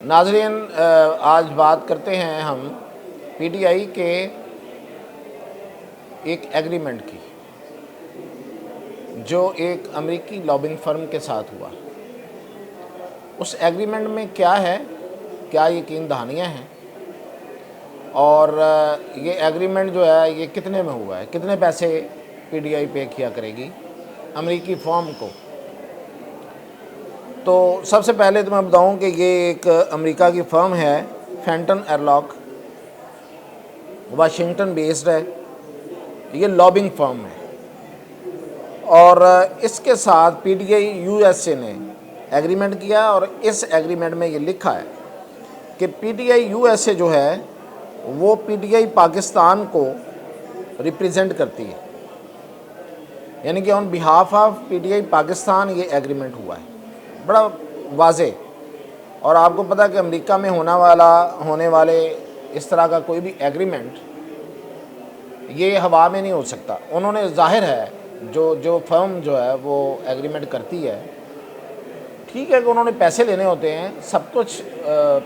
नाज़रीन, आज बात करते हैं हम पीटीआई के एक एग्रीमेंट की जो एक अमेरिकी लॉबिंग फर्म के साथ हुआ। उस एग्रीमेंट में क्या है, क्या यकीन दहानियाँ हैं और ये एग्रीमेंट जो है ये कितने में हुआ है, कितने पैसे पीटीआई पे किया करेगी अमेरिकी फर्म को। तो सबसे पहले तो मैं बताऊं कि ये एक अमेरिका की फ़र्म है, फेंटन एरलॉक, वाशिंगटन बेस्ड है। ये लॉबिंग फर्म है और इसके साथ पीटीआई यूएसए ने एग्रीमेंट किया और इस एग्रीमेंट में ये लिखा है कि पीटीआई यूएसए जो है वो पीटीआई पाकिस्तान को रिप्रेजेंट करती है, यानी कि on behalf of PTI Pakistan ये एग्रीमेंट हुआ है। बड़ा वाज़े, और आपको पता है कि अमेरिका में होने वाले इस तरह का कोई भी एग्रीमेंट ये हवा में नहीं हो सकता। उन्होंने जाहिर है जो फर्म जो है वो एग्रीमेंट करती है, ठीक है कि उन्होंने पैसे लेने होते हैं, सब कुछ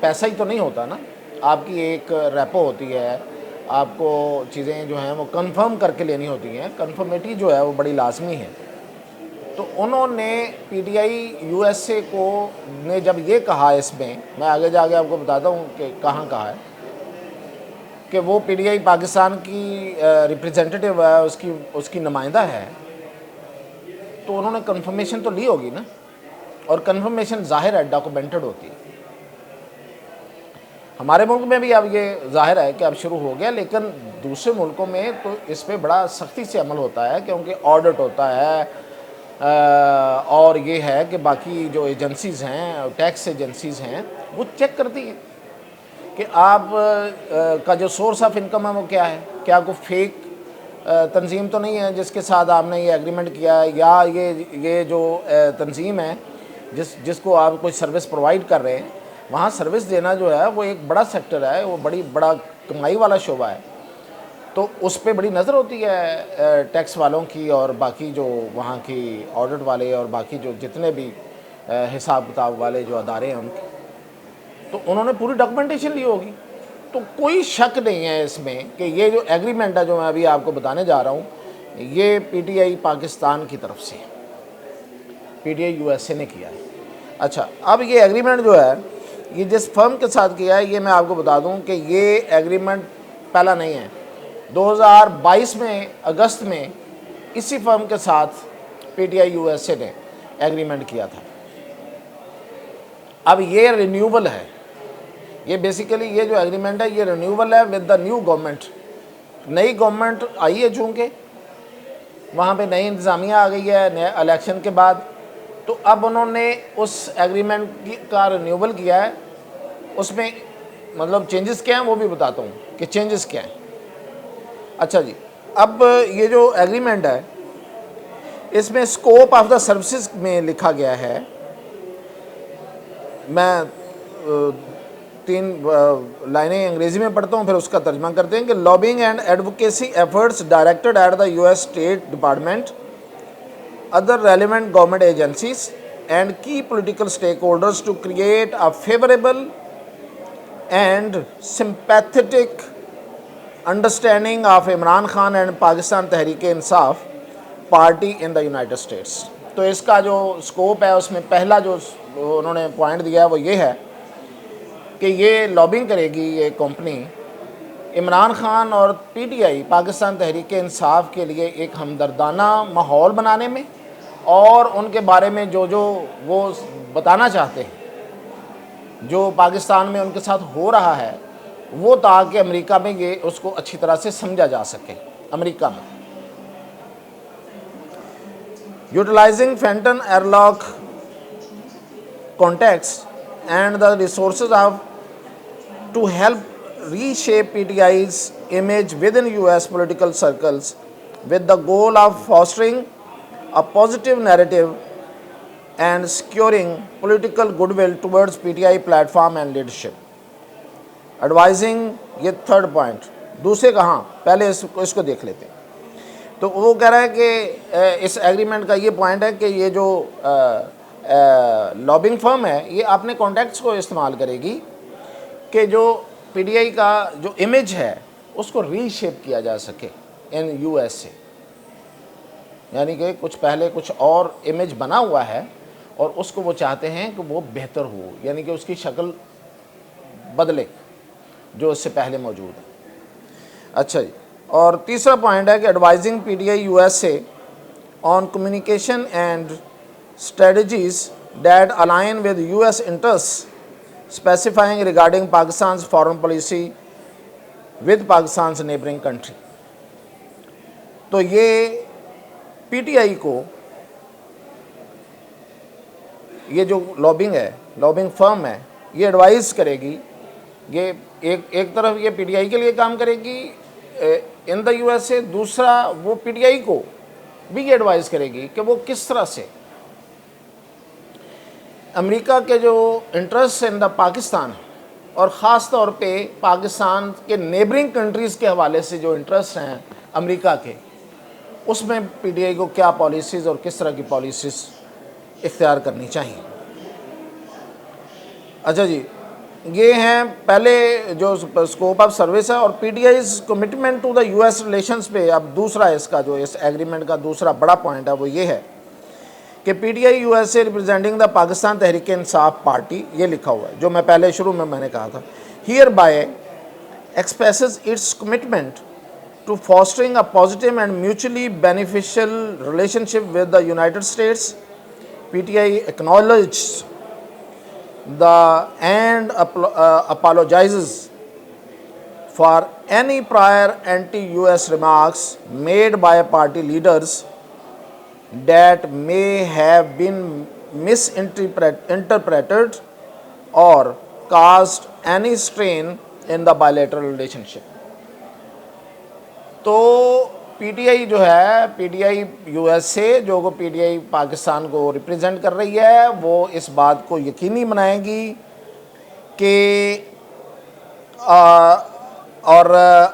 पैसा ही तो नहीं होता ना। आपकी एक रेपो होती है, आपको चीज़ें जो हैं वो कंफर्म करके लेनी होती हैं, कंफर्मेटी जो है वो बड़ी लाजमी है। तो उन्होंने पीटीआई यूएसए को ने जब ये कहा, इसमें मैं आगे जाके आपको बताता हूँ कि कहाँ कहा है कि वो पीटीआई पाकिस्तान की रिप्रेजेंटेटिव है, उसकी नुमाइंदा है, तो उन्होंने कंफर्मेशन तो ली होगी ना, और कंफर्मेशन ज़ाहिर है डॉक्यूमेंटेड होती है। हमारे मुल्क में भी अब ये ज़ाहिर है कि अब शुरू हो गया, लेकिन दूसरे मुल्कों में तो इस पर बड़ा सख्ती से अमल होता है, क्योंकि ऑडिट होता है और ये है कि बाकी जो एजेंसीज़ हैं, टैक्स एजेंसीज़ हैं, वो चेक करती हैं कि आप का जो सोर्स ऑफ इनकम है वो क्या है, क्या कोई फेक तंजीम तो नहीं है जिसके साथ आपने ये एग्रीमेंट किया है, या ये जो तंजीम है जिसको आप कोई सर्विस प्रोवाइड कर रहे हैं, वहाँ सर्विस देना जो है वो एक बड़ा सेक्टर है, वो बड़ा कमाई वाला शोबा है, तो उस पर बड़ी नज़र होती है टैक्स वालों की और बाकी जो वहाँ की ऑडिट वाले और बाकी जो जितने भी हिसाब किताब वाले जो अदारे हैं उनके। तो उन्होंने पूरी डॉक्यूमेंटेशन ली होगी, तो कोई शक नहीं है इसमें कि ये जो एग्रीमेंट है जो मैं अभी आपको बताने जा रहा हूँ, ये पीटीआई पाकिस्तान की तरफ से, पीटीआई यूएसए ने किया है। अच्छा, अब ये एग्रीमेंट जो है ये जिस फर्म के साथ किया है, ये मैं आपको बता दूं कि ये एग्रीमेंट पहला नहीं है। 2022 में अगस्त में इसी फर्म के साथ पीटीआई यूएसए ने एग्रीमेंट किया था। अब ये रिन्यूएबल है, ये बेसिकली ये जो एग्रीमेंट है ये रिन्यूएबल है विद द न्यू गवर्नमेंट। नई गवर्नमेंट आई है, चूँकि वहाँ पे नई इंतज़ामिया आ गई है नए इलेक्शन के बाद, तो अब उन्होंने उस एग्रीमेंट का रिन्यूएबल किया है। उसमें मतलब चेंजेस क्या हैं वो भी बताता हूँ कि चेंजेस क्या हैं। अच्छा जी, अब ये जो एग्रीमेंट है इसमें स्कोप ऑफ द सर्विसेज में लिखा गया है, मैं 3 लाइनें अंग्रेज़ी में पढ़ता हूँ फिर उसका तर्जमा करते हैं कि lobbying and advocacy efforts directed at the US state department, other relevant government agencies and key political stakeholders to create a favorable and sympathetic understanding of Imran Khan and Pakistan Tehreek-e-Insaf party in the United States। तो इसका जो scope है उसमें पहला जो उन्होंने point दिया है वो ये है कि ये लॉबिंग करेगी ये कंपनी इमरान खान और पीटीआई पाकिस्तान तहरीक-ए-इंसाफ के लिए एक हमदर्दाना माहौल बनाने में, और उनके बारे में जो वो बताना चाहते हैं जो पाकिस्तान में उनके साथ हो रहा है वो, ताकि अमेरिका में ये उसको अच्छी तरह से समझा जा सके। अमेरिका में utilizing Fenton Arlook contacts and the resources of to help reshape PTI's image within US political circles with the goal of fostering a positive narrative and securing political goodwill towards PTI platform and leadership. Advising, ये third point, दूसरे कहाँ, पहले इसको देख लेते हैं। तो वो कह रहा है कि इस एग्रीमेंट का ये पॉइंट है कि ये जो लॉबिंग फर्म है ये अपने कॉन्टैक्ट्स को इस्तेमाल करेगी कि जो पीटीआई का जो इमेज है उसको रीशेप किया जा सके इन यूएसए। यानी कि कुछ पहले कुछ और इमेज बना हुआ है और उसको वो चाहते हैं कि वो बेहतर हो, यानी कि उसकी शक्ल बदले जो उससे पहले मौजूद है। अच्छा जी, और तीसरा पॉइंट है कि advising PTI USA on communication and strategies that align with US interests, specifying regarding Pakistan's foreign policy with Pakistan's neighboring country। तो ये पीटीआई को ये जो लॉबिंग है, लॉबिंग फर्म है, ये एडवाइस करेगी, ये एक तरफ ये पीटीआई के लिए काम करेगी इन द यूएसए, दूसरा वो पीटीआई को भी ये एडवाइस करेगी कि वो किस तरह से अमेरिका के जो इंटरेस्ट इन द पाकिस्तान और ख़ास तौर पे पाकिस्तान के नेबरिंग कंट्रीज़ के हवाले से जो इंटरेस्ट हैं अमेरिका के, उसमें पीटीआई को क्या पॉलिसीज़ और किस तरह की पॉलिसीज़ इख्तियार करनी चाहिए। अच्छा जी, ये हैं पहले जो स्कोप ऑफ सर्विस है और PTI's commitment to the US relations पे। अब दूसरा इसका जो इस एग्रीमेंट का दूसरा बड़ा पॉइंट है वो ये है कि PTI USA representing the Pakistan Tehreek Insaf party, ये लिखा हुआ है जो मैं पहले शुरू में मैंने कहा था, hereby expresses its commitment to fostering a positive and mutually beneficial relationship with the United States. PTI acknowledges the and apologizes for any prior anti-US remarks made by party leaders that may have been misinterpreted or caused any strain in the bilateral relationship। तो PTI जो है, PTI USA जो को PTI Pakistan को represent कर रही है, वो इस बात को यकीनी बनाएगी कि और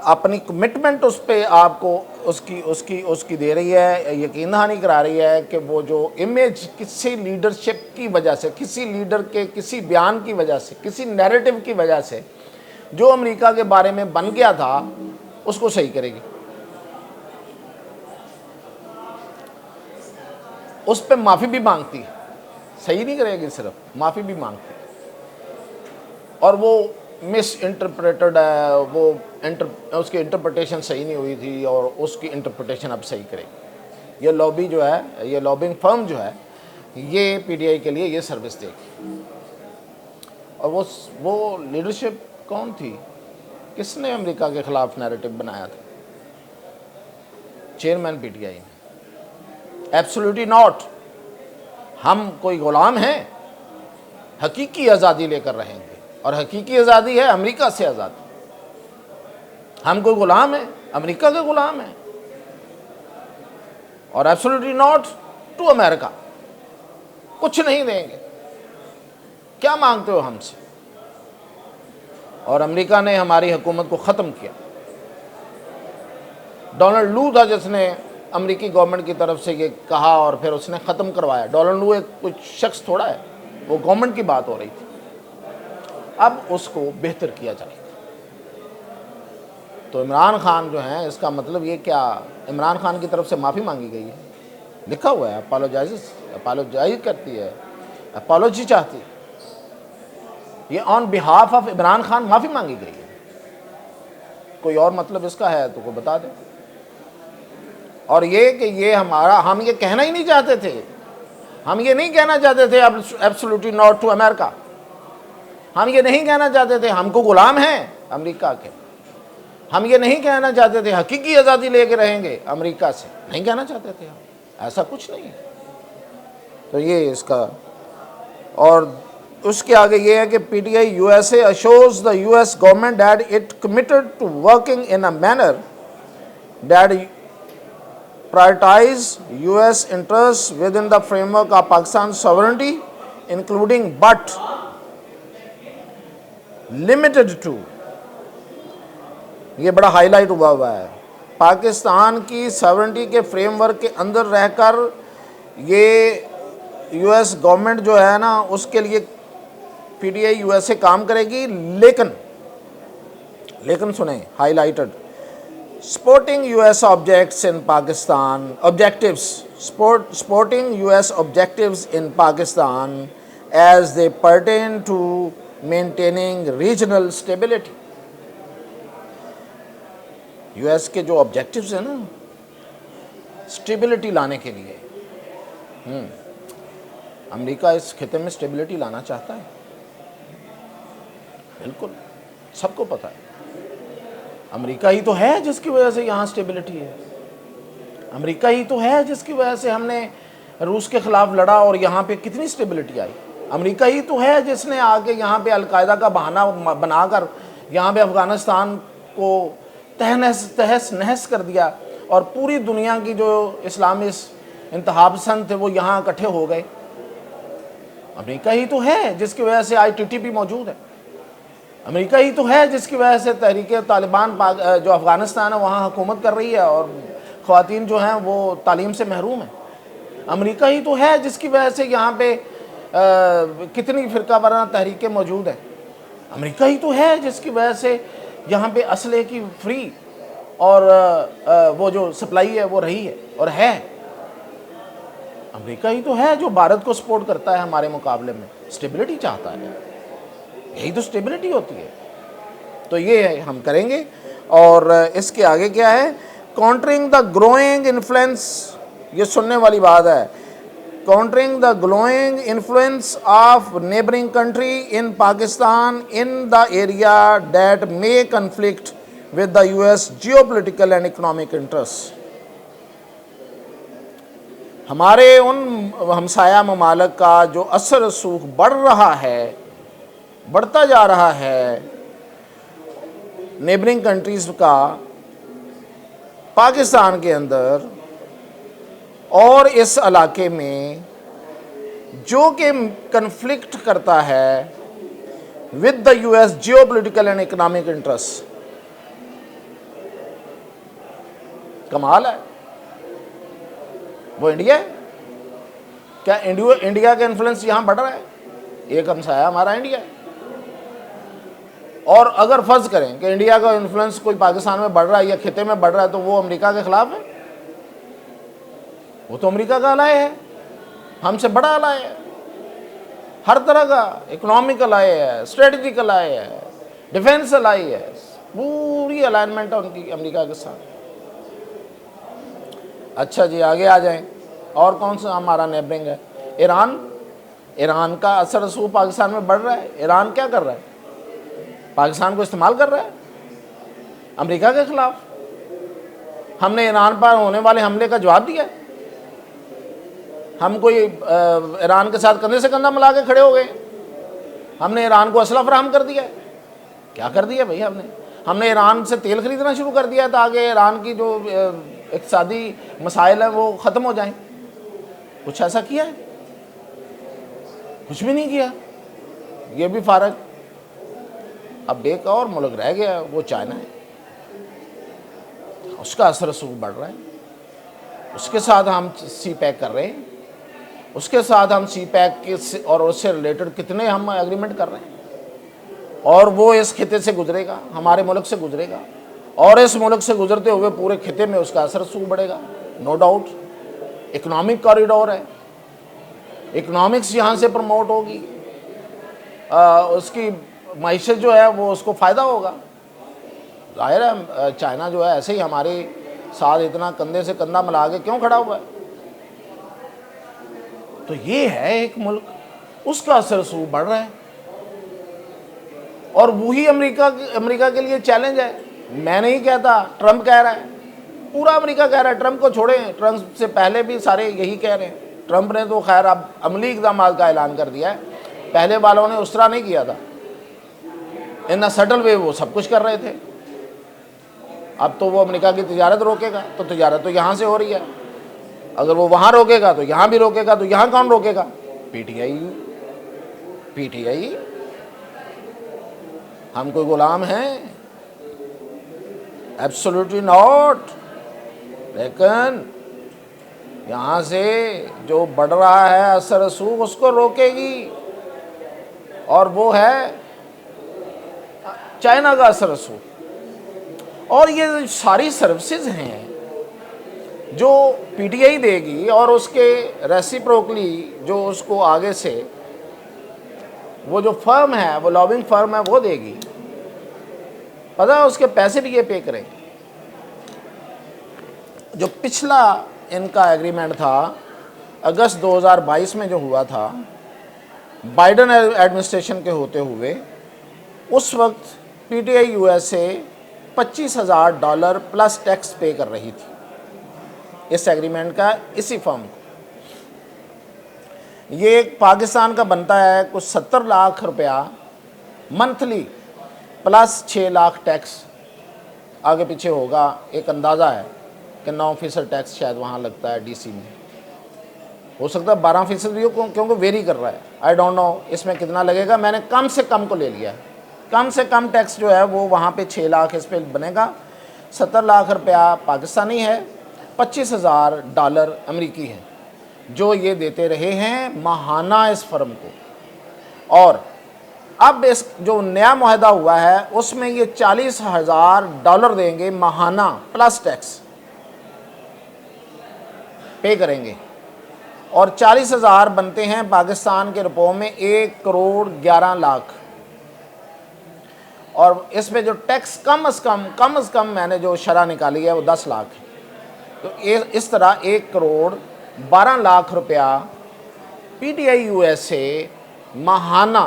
अपनी कमिटमेंट उस पर आपको उसकी दे रही है, यकीन दहानी करा रही है कि वो जो इमेज किसी लीडरशिप की वजह से, किसी लीडर के किसी बयान की वजह से, किसी नैरेटिव की वजह से जो अमेरिका के बारे में बन गया था उसको सही करेगी, उस पर माफ़ी भी मांगती है, सही नहीं करेगी, सिर्फ माफ़ी भी मांगती है। और वो मिस इंटरप्रेटेड है, वो उसकी इंटरप्रिटेशन सही नहीं हुई थी और उसकी इंटरप्रिटेशन अब सही करेगी। ये लॉबी जो है, ये लॉबिंग फर्म जो है, ये पीटीआई के लिए ये सर्विस देगी। और वो लीडरशिप कौन थी, किसने अमेरिका के ख़िलाफ़ नैरेटिव बनाया था? चेयरमैन पीटीआई ने। एब्सोल्युटली नॉट, हम कोई ग़ुलाम हैं, हकीकी आज़ादी लेकर रहेंगे और हकीकी आज़ादी है अमेरिका से आज़ादी। हम कोई ग़ुलाम हैं, अमेरिका के ग़ुलाम हैं, और एब्सोल्युटली नॉट टू अमेरिका, कुछ नहीं देंगे। क्या मांगते हो हमसे? और अमेरिका ने हमारी हुकूमत को ख़त्म किया। डोनाल्ड लू था जिसने अमेरिकी गवर्नमेंट की तरफ से ये कहा और फिर उसने ख़त्म करवाया। डोनाल्ड लू एक कुछ शख्स थोड़ा है, वो गवर्नमेंट की बात हो रही थी। अब उसको बेहतर किया जाएगा। तो इमरान खान जो हैं, इसका मतलब ये क्या, इमरान खान की तरफ से माफ़ी मांगी गई है, लिखा हुआ है अपोलोजाइज करती है, अपोलॉजी चाहती है। ये on behalf of Imran Khan माफ़ी मांगी गई है। कोई और मतलब इसका है तो कोई बता दे। और ये कि ये हमारा, हम ये कहना ही नहीं चाहते थे, हम ये नहीं कहना चाहते थे एब्सोल्युटली नॉट टू अमेरिका। हम ये नहीं कहना चाहते थे हमको गुलाम हैं अमेरिका के। हम ये नहीं कहना चाहते थे हकीकी आज़ादी लेके रहेंगे अमेरिका से, नहीं कहना चाहते थे हम, ऐसा कुछ नहीं है। तो ये इसका, और उसके आगे ये है कि PTI USA assures the US government that it committed to working in a manner that prioritize US interests within the framework of Pakistan's sovereignty, including but limited to, ये बड़ा हाईलाइट हुआ है, पाकिस्तान की सॉवरेनिटी के फ्रेमवर्क के अंदर रहकर ये यूएस गवर्नमेंट जो है ना उसके लिए पीटीआई यूएसए काम करेगी, लेकिन लेकिन सुने highlighted supporting US objects in Pakistan objectives supporting US objectives in Pakistan as they pertain to maintaining regional stability। US के जो ऑब्जेक्टिव्स हैं ना स्टेबिलिटी लाने के लिए, अमेरिका इस खिते में स्टेबिलिटी लाना चाहता है, बिल्कुल सबको पता है। अमेरिका ही तो है जिसकी वजह से यहाँ स्टेबिलिटी है, अमेरिका ही तो है जिसकी वजह से हमने रूस के ख़िलाफ़ लड़ा और यहाँ पे कितनी स्टेबिलिटी आई। अमेरिका ही तो है जिसने आके यहाँ पे अलकायदा का बहाना बनाकर यहाँ पे अफ़गानिस्तान को तहस नहस कर दिया और पूरी दुनिया की जो इस्लामिस्ट इंतहापसंद थे वो यहाँ इकट्ठे हो गए। अमेरिका ही तो है जिसकी वजह से आज टीटीपी मौजूद है, अमेरिका ही तो है जिसकी वजह से तहरीक तालिबान जो अफ़गानिस्तान है वहाँ हुकूमत कर रही है और ख़वातीन जो हैं वो तालीम से महरूम हैं। अमेरिका ही तो है जिसकी वजह से यहाँ पे कितनी फ़िरका वाराना तहरीकें मौजूद हैं। अमेरिका ही तो है जिसकी वजह से यहाँ पे असले की फ्री और वो जो सप्लाई है वो रही है और है। अमेरिका ही तो है जो भारत को सपोर्ट करता है, हमारे मुकाबले में स्टेबिलिटी चाहता है, यही तो स्टेबिलिटी होती है। तो ये हम करेंगे। और इसके आगे क्या है, काउंटरिंग द ग्रोइंग इन्फ्लुएंस, ये सुनने वाली बात है, countering the growing influence of neighbouring country in Pakistan in the area that may conflict with the US geopolitical and economic interest. हमारे उन हमसाया ममालिक का जो असर रसूख बढ़ रहा है, बढ़ता जा रहा है, नेबरिंग कंट्रीज़ का पाकिस्तान के अंदर और इस इलाके में, जो कि कन्फ्लिक्ट करता है with the US geopolitical and economic interest. कमाल है, वो इंडिया है क्या? इंडिया का इन्फ्लुएंस यहाँ बढ़ रहा है, एक हमसाया हमारा इंडिया है। और अगर फर्ज करें कि इंडिया का इन्फ्लुएंस कोई पाकिस्तान में बढ़ रहा है या खिते में बढ़ रहा है, तो वो अमेरिका के खिलाफ है, वो तो अमेरिका का अलाय है, हमसे बड़ा अलाय है, हर तरह का इकोनॉमिक अलाय है, स्ट्रेटजिक अलाय है, डिफेंस अलाय है, पूरी अलाइनमेंट है उनकी अमेरिका के साथ। अच्छा जी, आगे आ जाएं। और कौन सा हमारा नेबरिंग है? ईरान। ईरान का असर रसूख पाकिस्तान में बढ़ रहा है। ईरान क्या कर रहा है? पाकिस्तान को इस्तेमाल कर रहा है अमेरिका के खिलाफ। हमने ईरान पर होने वाले हमले का जवाब दिया, हम कोई ईरान के साथ कंधे से कंधा मिला के खड़े हो गए, हमने ईरान को असला फराहम कर दिया। क्या कर दिया भाई? हमने ईरान से तेल खरीदना शुरू कर दिया ताकि ईरान की जो इक़्तिसादी मसाइल है वो ख़त्म हो जाएं। कुछ ऐसा किया है? कुछ भी नहीं किया। ये भी फारग। अब एक और मुल्क रह गया, वो चाइना है, उसका असर रसूख बढ़ रहा है, उसके साथ हम सी पैक कर रहे हैं, उसके साथ हम सी पैक के और उससे रिलेटेड कितने हम एग्रीमेंट कर रहे हैं, और वो इस खिते से गुजरेगा, हमारे मुल्क से गुजरेगा, और इस मुल्क से गुजरते हुए पूरे खिते में उसका असर रसूख बढ़ेगा, नो डाउट। इकोनॉमिक कॉरिडोर है, इकोनॉमिक्स यहाँ से प्रमोट होगी, उसकी मईशत जो है वो उसको फ़ायदा होगा। जाहिर है चाइना जो है ऐसे ही हमारे साथ इतना कंधे से कंधा मिला के क्यों खड़ा हुआ है? तो ये है एक मुल्क, उसका असर रसूख बढ़ रहा है, और वही अमेरिका के लिए चैलेंज है। मैं नहीं कहता, ट्रंप कह रहा है, पूरा अमेरिका कह रहा है। ट्रंप को छोड़ें, ट्रंप से पहले भी सारे यही कह रहे हैं। ट्रंप ने तो खैर अब अमली इक़दाम का ऐलान कर दिया है, पहले वालों ने उस तरह नहीं किया था, इन अ सटल वे वो सब कुछ कर रहे थे। अब तो वो अमेरिका की तिजारत रोकेगा, तो तिजारत तो यहाँ से हो रही है, अगर वो वहाँ रोकेगा तो यहाँ भी रोकेगा, तो यहाँ कौन रोकेगा? पीटीआई। हम कोई गुलाम हैं? Absolutely not. लेकिन यहाँ से जो बढ़ रहा है असर रसूख उसको रोकेगी, और वो है चाइना का असर रसूख। और ये सारी सर्विसेज हैं जो पीटीआई देगी, और उसके रेसिप्रोकली जो उसको आगे से वो जो फर्म है, वो लॉबिंग फर्म है, वो देगी। पता है उसके पैसे भी ये पे करेंगे। जो पिछला इनका एग्रीमेंट था अगस्त 2022 में जो हुआ था बाइडन एडमिनिस्ट्रेशन के होते हुए, उस वक्त पीटीआई यूएसए $25,000 प्लस टैक्स पे कर रही थी इस एग्रीमेंट का, इसी फर्म को। ये पाकिस्तान का बनता है कुछ 70 लाख रुपया मंथली प्लस 6 लाख टैक्स, आगे पीछे होगा। एक अंदाज़ा है कि 9% टैक्स शायद वहाँ लगता है डीसी में, हो सकता है 12% भी हो, क्योंकि वेरी कर रहा है। आई डोंट नो इसमें कितना लगेगा, मैंने कम से कम को ले लिया है। कम से कम टैक्स जो है वो वहाँ पे 6 लाख इस पर बनेगा। 70 लाख रुपया पाकिस्तानी है, $25,000 अमेरिकी है जो ये देते रहे हैं माहाना इस फर्म को। और अब इस जो नया मुआहदा हुआ है उसमें ये $40,000 देंगे माहाना प्लस टैक्स पे करेंगे, और 40,000 बनते हैं पाकिस्तान के रुपयों में 1,11,00,000। और इसमें जो टैक्स कम से कम मैंने जो शरह निकाली है वो 10 लाख है। तो इस तरह 1,12,00,000 रुपया पीटीआई यूएसए माहाना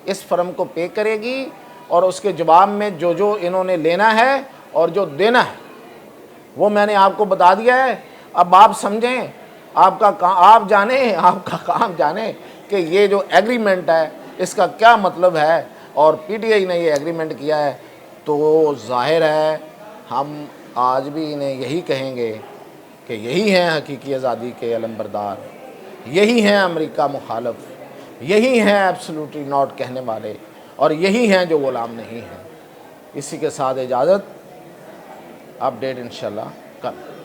इस फर्म को पे करेगी, और उसके जवाब में जो जो इन्होंने लेना है और जो देना है वो मैंने आपको बता दिया है। अब आप समझें, आप आपका काम जाने कि ये जो एग्रीमेंट है इसका क्या मतलब है, और पीटीआई ने ये एग्रीमेंट किया है। तो जाहिर है हम आज भी इन्हें यही कहेंगे कि यही हैं हकीकी आज़ादी के अलमबरदार, यही हैं अमेरिका मुखालफ, यही हैं एब्सोल्युटली नॉट कहने वाले, और यही हैं जो गुलाम नहीं हैं। इसी के साथ इजाज़त, अपडेट इंशाल्लाह कल।